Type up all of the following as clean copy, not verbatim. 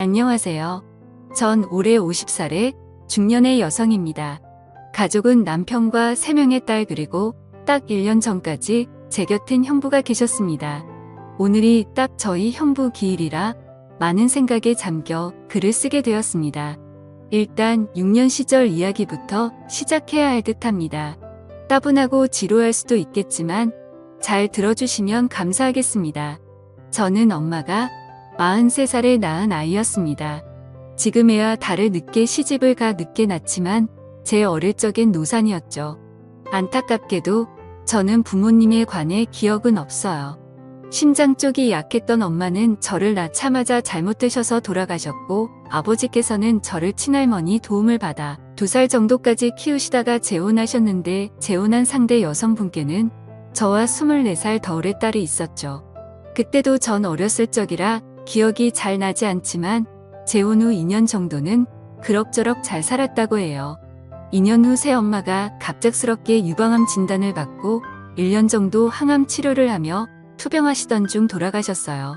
안녕하세요. 전 올해 50살의 중년의 여성입니다. 가족은 남편과 3명의 딸 그리고 딱 1년 전까지 제 곁엔 형부가 계셨습니다. 오늘이 딱 저희 형부 기일이라 많은 생각에 잠겨 글을 쓰게 되었습니다. 일단 6년 시절 이야기부터 시작해야 할 듯합니다. 따분하고 지루할 수도 있겠지만 잘 들어주시면 감사하겠습니다. 저는 엄마가 43살에 낳은 아이였습니다. 지금에야 달을 늦게 시집을 가 늦게 낳지만 제 어릴 적엔 노산이었죠. 안타깝게도 저는 부모님에 관해 기억은 없어요. 심장 쪽이 약했던 엄마는 저를 낳자마자 잘못되셔서 돌아가셨고 아버지께서는 저를 친할머니 도움을 받아 2살 정도까지 키우시다가 재혼하셨는데 재혼한 상대 여성분께는 저와 24살 터울의 딸이 있었죠. 그때도 전 어렸을 적이라 기억이 잘 나지 않지만 재혼 후 2년 정도는 그럭저럭 잘 살았다고 해요. 2년 후 새엄마가 갑작스럽게 유방암 진단을 받고 1년 정도 항암 치료를 하며 투병하시던 중 돌아가셨어요.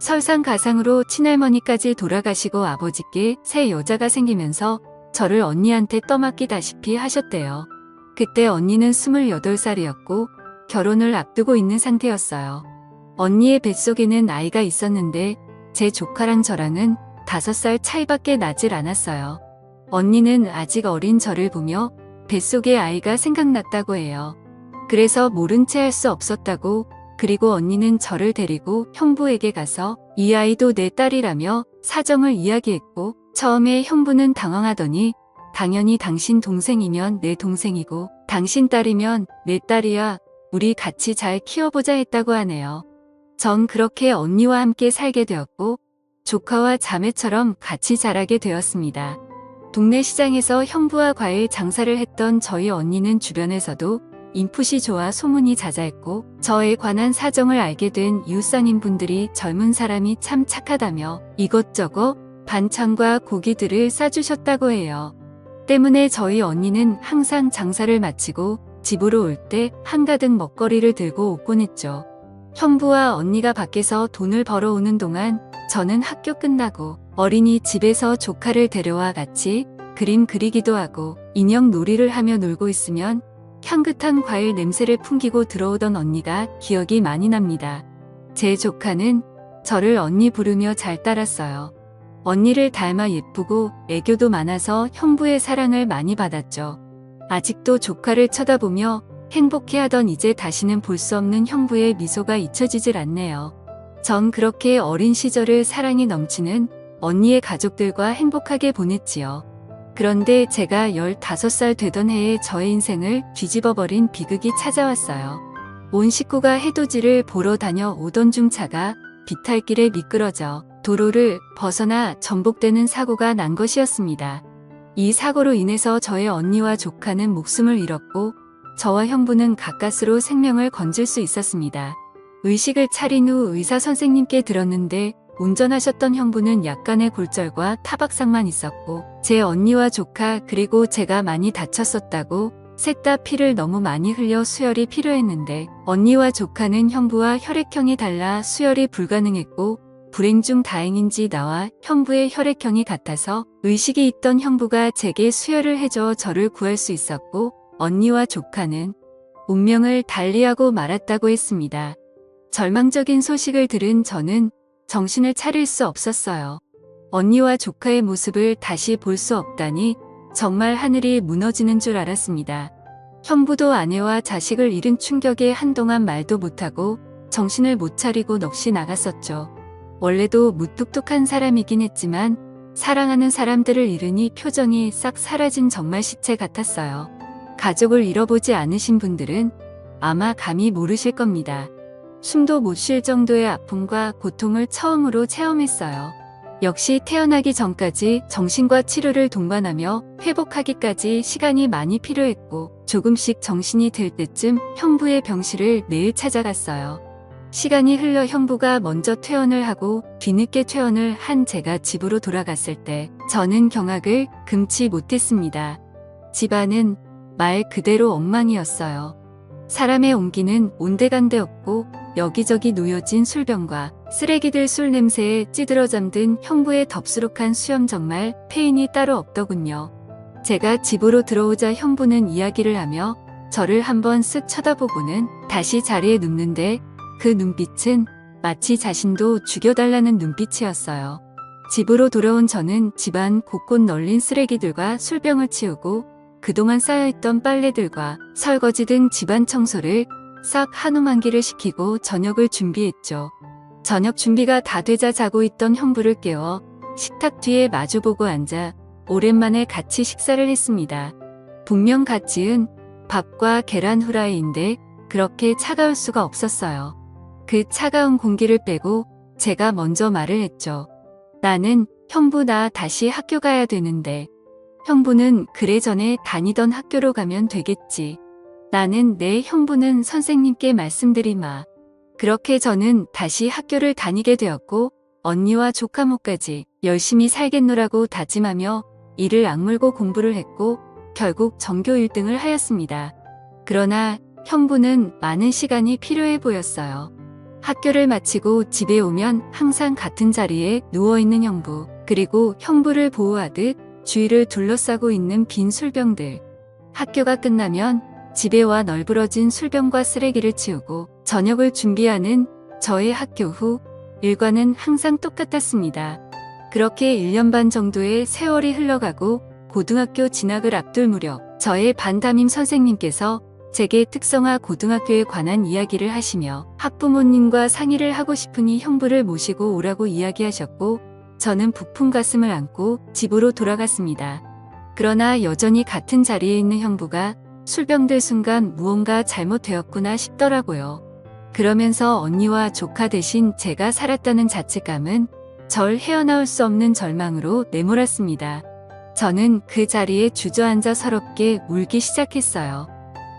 설상가상으로 친할머니까지 돌아가시고 아버지께 새 여자가 생기면서 저를 언니한테 떠맡기다시피 하셨대요. 그때 언니는 28살이었고 결혼을 앞두고 있는 상태였어요. 언니의 뱃속에는 아이가 있었는데 제 조카랑 저랑은 5살 차이밖에 나질 않았어요. 언니는 아직 어린 저를 보며 뱃속의 아이가 생각났다고 해요. 그래서 모른 채 할 수 없었다고, 그리고 언니는 저를 데리고 형부에게 가서 이 아이도 내 딸이라며 사정을 이야기했고, 처음에 형부는 당황하더니 당연히 당신 동생이면 내 동생이고 당신 딸이면 내 딸이야, 우리 같이 잘 키워보자 했다고 하네요. 전 그렇게 언니와 함께 살게 되었고 조카와 자매처럼 같이 자라게 되었습니다. 동네 시장에서 형부와 과일 장사를 했던 저희 언니는 주변에서도 인풋이 좋아 소문이 자자했고 저에 관한 사정을 알게 된 이웃상인분들이 젊은 사람이 참 착하다며 이것저것 반찬과 고기들을 싸주셨다고 해요. 때문에 저희 언니는 항상 장사를 마치고 집으로 올 때 한가득 먹거리를 들고 오곤 했죠. 형부와 언니가 밖에서 돈을 벌어오는 동안 저는 학교 끝나고 어린이집에서 조카를 데려와 같이 그림 그리기도 하고 인형 놀이를 하며 놀고 있으면 향긋한 과일 냄새를 풍기고 들어오던 언니가 기억이 많이 납니다. 제 조카는 저를 언니 부르며 잘 따랐어요. 언니를 닮아 예쁘고 애교도 많아서 형부의 사랑을 많이 받았죠. 아직도 조카를 쳐다보며 행복해하던 이제 다시는 볼 수 없는 형부의 미소가 잊혀지질 않네요. 전 그렇게 어린 시절을 사랑이 넘치는 언니의 가족들과 행복하게 보냈지요. 그런데 제가 15살 되던 해에 저의 인생을 뒤집어버린 비극이 찾아왔어요. 온 식구가 해돋이를 보러 다녀오던 중 차가 비탈길에 미끄러져 도로를 벗어나 전복되는 사고가 난 것이었습니다. 이 사고로 인해서 저의 언니와 조카는 목숨을 잃었고 저와 형부는 가까스로 생명을 건질 수 있었습니다. 의식을 차린 후 의사 선생님께 들었는데 운전하셨던 형부는 약간의 골절과 타박상만 있었고 제 언니와 조카 그리고 제가 많이 다쳤었다고, 셋 다 피를 너무 많이 흘려 수혈이 필요했는데 언니와 조카는 형부와 혈액형이 달라 수혈이 불가능했고 불행 중 다행인지 나와 형부의 혈액형이 같아서 의식이 있던 형부가 제게 수혈을 해줘 저를 구할 수 있었고 언니와 조카는 운명을 달리하고 말았다고 했습니다. 절망적인 소식을 들은 저는 정신을 차릴 수 없었어요. 언니와 조카의 모습을 다시 볼 수 없다니 정말 하늘이 무너지는 줄 알았습니다. 형부도 아내와 자식을 잃은 충격에 한동안 말도 못하고 정신을 못 차리고 넋이 나갔었죠. 원래도 무뚝뚝한 사람이긴 했지만 사랑하는 사람들을 잃으니 표정이 싹 사라진 정말 시체 같았어요. 가족을 잃어보지 않으신 분들은 아마 감히 모르실 겁니다. 숨도 못 쉴 정도의 아픔과 고통을 처음으로 체험했어요. 역시 태어나기 전까지 정신과 치료를 동반하며 회복하기까지 시간이 많이 필요했고 조금씩 정신이 들 때쯤 형부의 병실을 매일 찾아갔어요. 시간이 흘러 형부가 먼저 퇴원을 하고 뒤늦게 퇴원을 한 제가 집으로 돌아갔을 때 저는 경악을 금치 못했습니다. 집안은 말 그대로 엉망이었어요. 사람의 온기는 온데간데 없고 여기저기 놓여진 술병과 쓰레기들 술 냄새에 찌들어 잠든 형부의 덥수룩한 수염 정말 페인이 따로 없더군요. 제가 집으로 들어오자 형부는 이야기를 하며 저를 한번 쓱 쳐다보고는 다시 자리에 눕는데 그 눈빛은 마치 자신도 죽여달라는 눈빛이었어요. 집으로 돌아온 저는 집안 곳곳 널린 쓰레기들과 술병을 치우고 그동안 쌓여있던 빨래들과 설거지 등 집안 청소를 싹 한우만기를 시키고 저녁을 준비했죠. 저녁 준비가 다 되자 자고 있던 형부를 깨워 식탁 뒤에 마주보고 앉아 오랜만에 같이 식사를 했습니다. 분명 갓 지은 밥과 계란 후라이인데 그렇게 차가울 수가 없었어요. 그 차가운 공기를 빼고 제가 먼저 말을 했죠. 나는 형부 나 다시 학교 가야 되는데. 형부는 그래 전에 다니던 학교로 가면 되겠지. 나는 내 형부는 선생님께 말씀드리마. 그렇게 저는 다시 학교를 다니게 되었고 언니와 조카모까지 열심히 살겠노라고 다짐하며 이를 악물고 공부를 했고 결국 전교 1등을 하였습니다. 그러나 형부는 많은 시간이 필요해 보였어요. 학교를 마치고 집에 오면 항상 같은 자리에 누워있는 형부, 그리고 형부를 보호하듯 주위를 둘러싸고 있는 빈 술병들. 학교가 끝나면 집에 와 널브러진 술병과 쓰레기를 치우고 저녁을 준비하는 저의 학교 후 일과는 항상 똑같았습니다. 그렇게 1년 반 정도의 세월이 흘러가고 고등학교 진학을 앞둘 무렵 저의 반 담임 선생님께서 제게 특성화 고등학교에 관한 이야기를 하시며 학부모님과 상의를 하고 싶으니 형부를 모시고 오라고 이야기하셨고 저는 부푼 가슴을 안고 집으로 돌아갔습니다. 그러나 여전히 같은 자리에 있는 형부가 술병들 순간 무언가 잘못되었구나 싶더라고요. 그러면서 언니와 조카 대신 제가 살았다는 자책감은 절 헤어나올 수 없는 절망으로 내몰았습니다. 저는 그 자리에 주저앉아 서럽게 울기 시작했어요.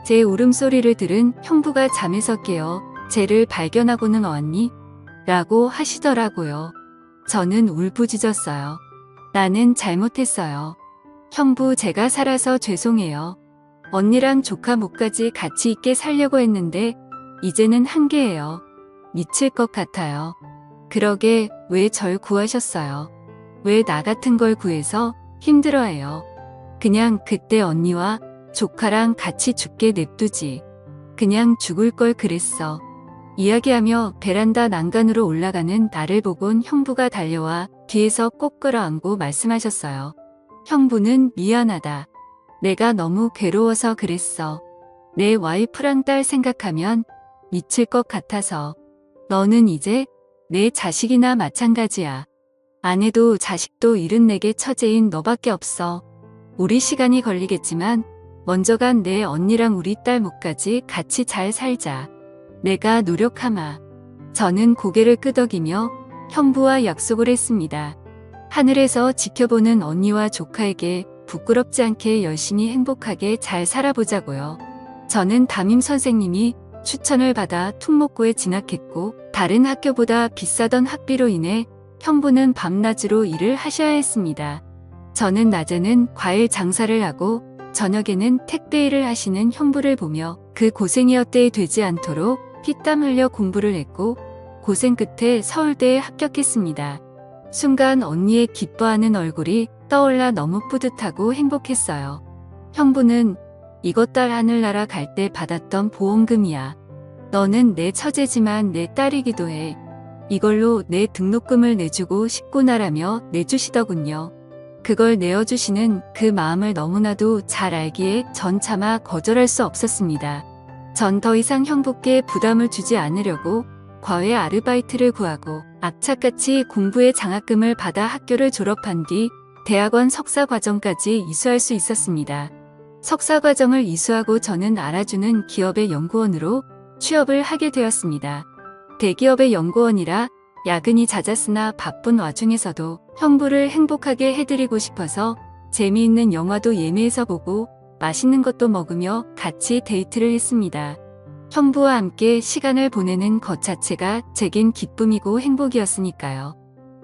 제 울음소리를 들은 형부가 잠에서 깨어 쟤를 발견하고는 왔니? 라고 하시더라고요. 저는 울부짖었어요. 나는 잘못했어요. 형부 제가 살아서 죄송해요. 언니랑 조카 목까지 같이 있게 살려고 했는데 이제는 한계예요. 미칠 것 같아요. 그러게 왜 절 구하셨어요? 왜 나 같은 걸 구해서 힘들어해요? 그냥 그때 언니와 조카랑 같이 죽게 냅두지. 그냥 죽을 걸 그랬어. 이야기하며 베란다 난간으로 올라가는 나를 보곤 형부가 달려와 뒤에서 꼭 끌어안고 말씀하셨어요. 형부는 미안하다. 내가 너무 괴로워서 그랬어. 내 와이프랑 딸 생각하면 미칠 것 같아서. 너는 이제 내 자식이나 마찬가지야. 아내도 자식도 잃은 내게 처제인 너밖에 없어. 우리 시간이 걸리겠지만 먼저 간 내 언니랑 우리 딸 목까지 같이 잘 살자. 내가 노력하마. 저는 고개를 끄덕이며 형부와 약속을 했습니다. 하늘에서 지켜보는 언니와 조카에게 부끄럽지 않게 열심히 행복하게 잘 살아보자고요. 저는 담임 선생님이 추천을 받아 퉁목고에 진학했고 다른 학교보다 비싸던 학비로 인해 형부는 밤낮으로 일을 하셔야 했습니다. 저는 낮에는 과일 장사를 하고 저녁에는 택배 일을 하시는 형부를 보며 그 고생이 헛되이 되지 않도록 피땀 흘려 공부를 했고 고생 끝에 서울대에 합격했습니다. 순간 언니의 기뻐하는 얼굴이 떠올라 너무 뿌듯하고 행복했어요. 형부는 이것 딸 하늘나라 갈 때 받았던 보험금이야. 너는 내 처제지만 내 딸이기도 해. 이걸로 내 등록금을 내주고 싶구나라며 내주시더군요. 그걸 내어주시는 그 마음을 너무나도 잘 알기에 전 차마 거절할 수 없었습니다. 전 더 이상 형부께 부담을 주지 않으려고 과외 아르바이트를 구하고 악착같이 공부의 장학금을 받아 학교를 졸업한 뒤 대학원 석사과정까지 이수할 수 있었습니다. 석사과정을 이수하고 저는 알아주는 기업의 연구원으로 취업을 하게 되었습니다. 대기업의 연구원이라 야근이 잦았으나 바쁜 와중에서도 형부를 행복하게 해드리고 싶어서 재미있는 영화도 예매해서 보고 맛있는 것도 먹으며 같이 데이트를 했습니다. 형부와 함께 시간을 보내는 것 자체가 제겐 기쁨이고 행복이었으니까요.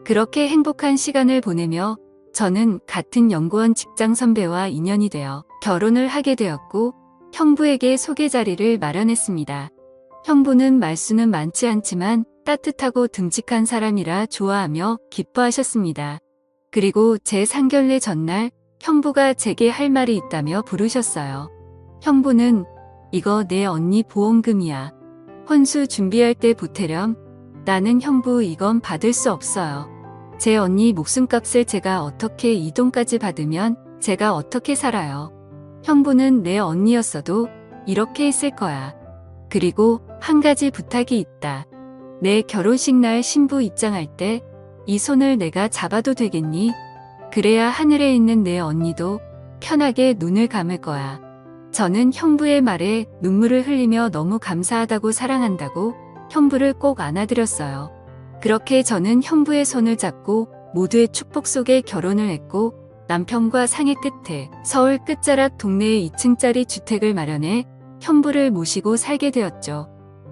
그렇게 행복한 시간을 보내며 저는 같은 연구원 직장 선배와 인연이 되어 결혼을 하게 되었고 형부에게 소개 자리를 마련했습니다. 형부는 말수는 많지 않지만 따뜻하고 듬직한 사람이라 좋아하며 기뻐하셨습니다. 그리고 제 상견례 전날 형부가 제게 할 말이 있다며 부르셨어요. 형부는 이거 내 언니 보험금이야. 혼수 준비할 때 보태렴. 나는 형부 이건 받을 수 없어요. 제 언니 목숨값을 제가 어떻게 이 돈까지 받으면 제가 어떻게 살아요. 형부는 내 언니였어도 이렇게 했을 거야. 그리고 한 가지 부탁이 있다. 내 결혼식 날 신부 입장할 때 이 손을 내가 잡아도 되겠니? 그래야 하늘에 있는 내 언니도 편하게 눈을 감을 거야. 저는 형부의 말에 눈물을 흘리며 너무 감사하다고 사랑한다고 형부를 꼭 안아드렸어요. 그렇게 저는 형부의 손을 잡고 모두의 축복 속에 결혼을 했고 남편과 상의 끝에 서울 끝자락 동네에 2층짜리 주택을 마련해 형부를 모시고 살게 되었죠.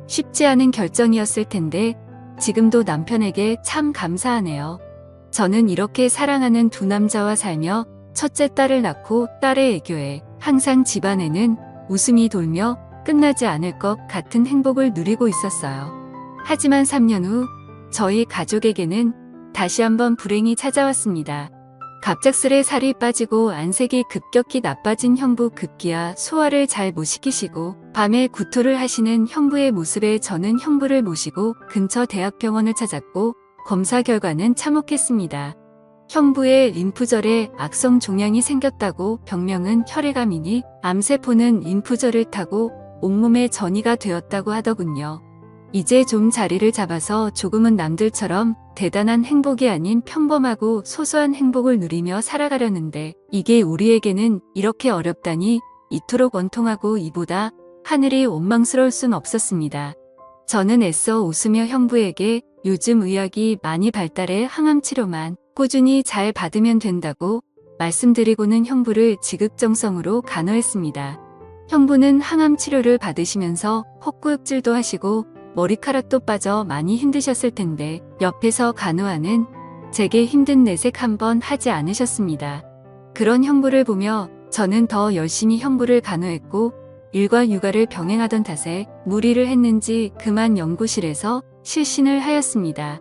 쉽지 않은 결정이었을 텐데 지금도 남편에게 참 감사하네요. 저는 이렇게 사랑하는 두 남자와 살며 첫째 딸을 낳고 딸의 애교에 항상 집안에는 웃음이 돌며 끝나지 않을 것 같은 행복을 누리고 있었어요. 하지만 3년 후 저희 가족에게는 다시 한번 불행이 찾아왔습니다. 갑작스레 살이 빠지고 안색이 급격히 나빠진 형부 급기야 소화를 잘 못 시키시고 밤에 구토를 하시는 형부의 모습에 저는 형부를 모시고 근처 대학병원을 찾았고 검사 결과는 참혹했습니다. 형부의 림프절에 악성 종양이 생겼다고 병명은 혈액암이니 암세포는 림프절을 타고 온몸에 전이가 되었다고 하더군요. 이제 좀 자리를 잡아서 조금은 남들처럼 대단한 행복이 아닌 평범하고 소소한 행복을 누리며 살아가려는데 이게 우리에게는 이렇게 어렵다니 이토록 원통하고 이보다 하늘이 원망스러울 순 없었습니다. 저는 애써 웃으며 형부에게 요즘 의학이 많이 발달해 항암 치료만 꾸준히 잘 받으면 된다고 말씀드리고는 형부를 지극정성으로 간호했습니다. 형부는 항암 치료를 받으시면서 헛구역질도 하시고 머리카락도 빠져 많이 힘드셨을 텐데 옆에서 간호하는 제게 힘든 내색 한번 하지 않으셨습니다. 그런 형부를 보며 저는 더 열심히 형부를 간호했고 일과 육아를 병행하던 탓에 무리를 했는지 그만 연구실에서 실신을 하였습니다.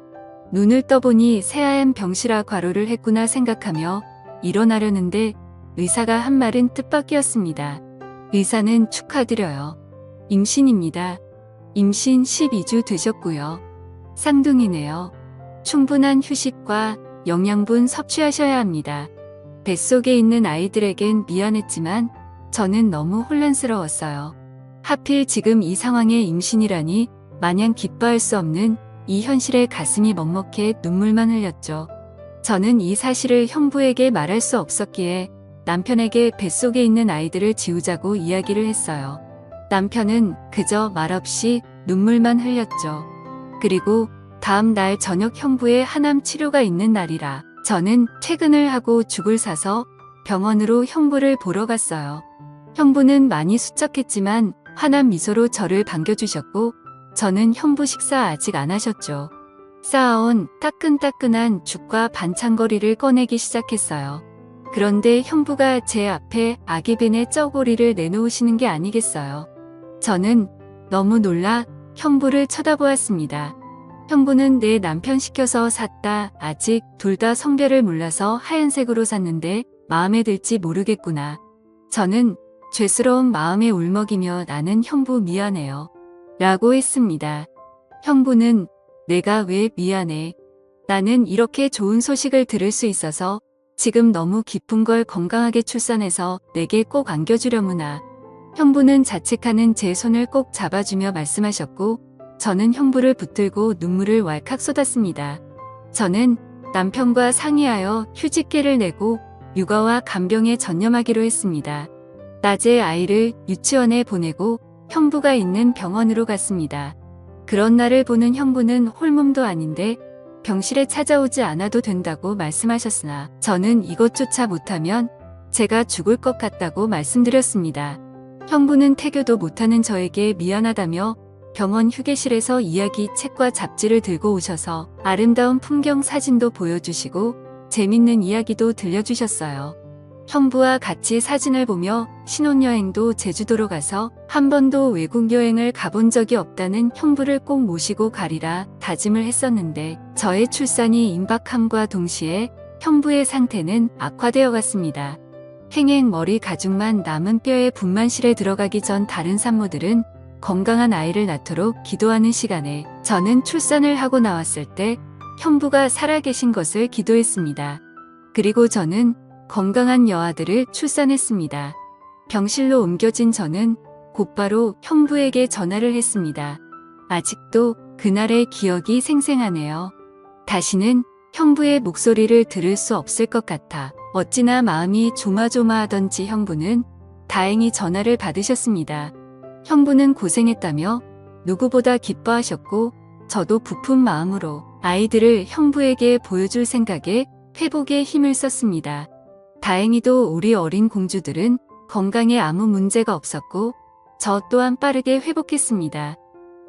눈을 떠보니 새하얀 병실아 과로를 했구나 생각하며 일어나려는데 의사가 한 말은 뜻밖이었습니다. 의사는 축하드려요. 임신입니다. 임신 12주 되셨고요. 쌍둥이네요. 충분한 휴식과 영양분 섭취하셔야 합니다. 뱃속에 있는 아이들에겐 미안했지만 저는 너무 혼란스러웠어요. 하필 지금 이 상황에 임신이라니 마냥 기뻐할 수 없는 이 현실에 가슴이 먹먹해 눈물만 흘렸죠. 저는 이 사실을 형부에게 말할 수 없었기에 남편에게 뱃속에 있는 아이들을 지우자고 이야기를 했어요. 남편은 그저 말없이 눈물만 흘렸죠. 그리고 다음 날 저녁 형부의 항암 치료가 있는 날이라 저는 퇴근을 하고 죽을 사서 병원으로 형부를 보러 갔어요. 형부는 많이 수척했지만 환한 미소로 저를 반겨주셨고 저는 형부 식사 아직 안 하셨죠. 쌓아온 따끈따끈한 죽과 반찬거리를 꺼내기 시작했어요. 그런데 형부가 제 앞에 아기 벤의 쩌고리를 내놓으시는 게 아니겠어요. 저는 너무 놀라 형부를 쳐다보았습니다. 형부는 내 남편 시켜서 샀다. 아직 둘 다 성별을 몰라서 하얀색으로 샀는데 마음에 들지 모르겠구나. 저는 죄스러운 마음에 울먹이며 나는 형부 미안해요. 라고 했습니다. 형부는 내가 왜 미안해. 나는 이렇게 좋은 소식을 들을 수 있어서 지금 너무 기쁜 걸 건강하게 출산해서 내게 꼭 안겨주려무나. 형부는 자책하는 제 손을 꼭 잡아주며 말씀하셨고 저는 형부를 붙들고 눈물을 왈칵 쏟았습니다. 저는 남편과 상의하여 휴직계를 내고 육아와 간병에 전념하기로 했습니다. 낮에 아이를 유치원에 보내고 형부가 있는 병원으로 갔습니다. 그런 날을 보는 형부는 홀몸도 아닌데 병실에 찾아오지 않아도 된다고 말씀하셨으나 저는 이것조차 못하면 제가 죽을 것 같다고 말씀드렸습니다. 형부는 태교도 못하는 저에게 미안하다며 병원 휴게실에서 이야기 책과 잡지를 들고 오셔서 아름다운 풍경 사진도 보여주시고 재밌는 이야기도 들려주셨어요. 형부와 같이 사진을 보며 신혼여행도 제주도로 가서 한 번도 외국 여행을 가본 적이 없다는 형부를 꼭 모시고 가리라 다짐을 했었는데 저의 출산이 임박함과 동시에 형부의 상태는 악화되어 갔습니다. 행행 머리 가죽만 남은 뼈에 분만실에 들어가기 전 다른 산모들은 건강한 아이를 낳도록 기도하는 시간에 저는 출산을 하고 나왔을 때 형부가 살아계신 것을 기도했습니다. 그리고 저는 건강한 여아들을 출산했습니다. 병실로 옮겨진 저는 곧바로 형부에게 전화를 했습니다. 아직도 그날의 기억이 생생하네요. 다시는 형부의 목소리를 들을 수 없을 것 같아 어찌나 마음이 조마조마하던지 형부는 다행히 전화를 받으셨습니다. 형부는 고생했다며 누구보다 기뻐하셨고 저도 부푼 마음으로 아이들을 형부에게 보여줄 생각에 회복에 힘을 썼습니다. 다행히도 우리 어린 공주들은 건강에 아무 문제가 없었고 저 또한 빠르게 회복했습니다.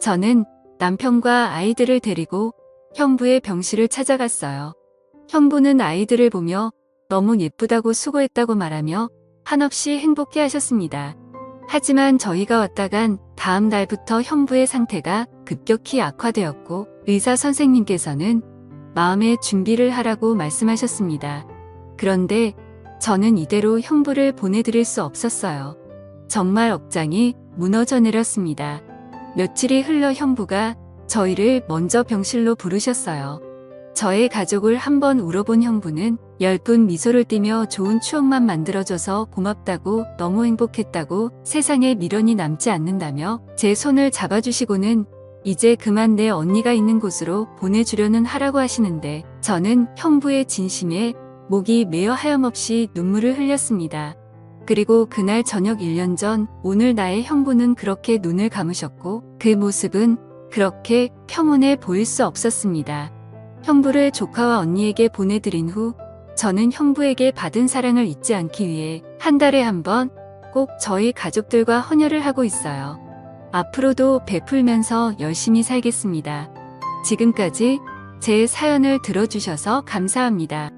저는 남편과 아이들을 데리고 형부의 병실을 찾아갔어요. 형부는 아이들을 보며 너무 예쁘다고 수고했다고 말하며 한없이 행복해 하셨습니다. 하지만 저희가 왔다간 다음 날부터 형부의 상태가 급격히 악화되었고 의사 선생님께서는 마음의 준비를 하라고 말씀하셨습니다. 그런데 저는 이대로 형부를 보내드릴 수 없었어요. 정말 억장이 무너져 내렸습니다. 며칠이 흘러 형부가 저희를 먼저 병실로 부르셨어요. 저의 가족을 한번 울어본 형부는 엷은 미소를 띠며 좋은 추억만 만들어줘서 고맙다고 너무 행복했다고 세상에 미련이 남지 않는다며 제 손을 잡아주시고는 이제 그만 내 언니가 있는 곳으로 보내주려는 하라고 하시는데 저는 형부의 진심에 목이 메어 하염없이 눈물을 흘렸습니다. 그리고 그날 저녁 1년 전 오늘 나의 형부는 그렇게 눈을 감으셨고 그 모습은 그렇게 평온해 보일 수 없었습니다. 형부를 조카와 언니에게 보내드린 후 저는 형부에게 받은 사랑을 잊지 않기 위해 한 달에 한 번 꼭 저희 가족들과 헌혈을 하고 있어요. 앞으로도 베풀면서 열심히 살겠습니다. 지금까지 제 사연을 들어주셔서 감사합니다.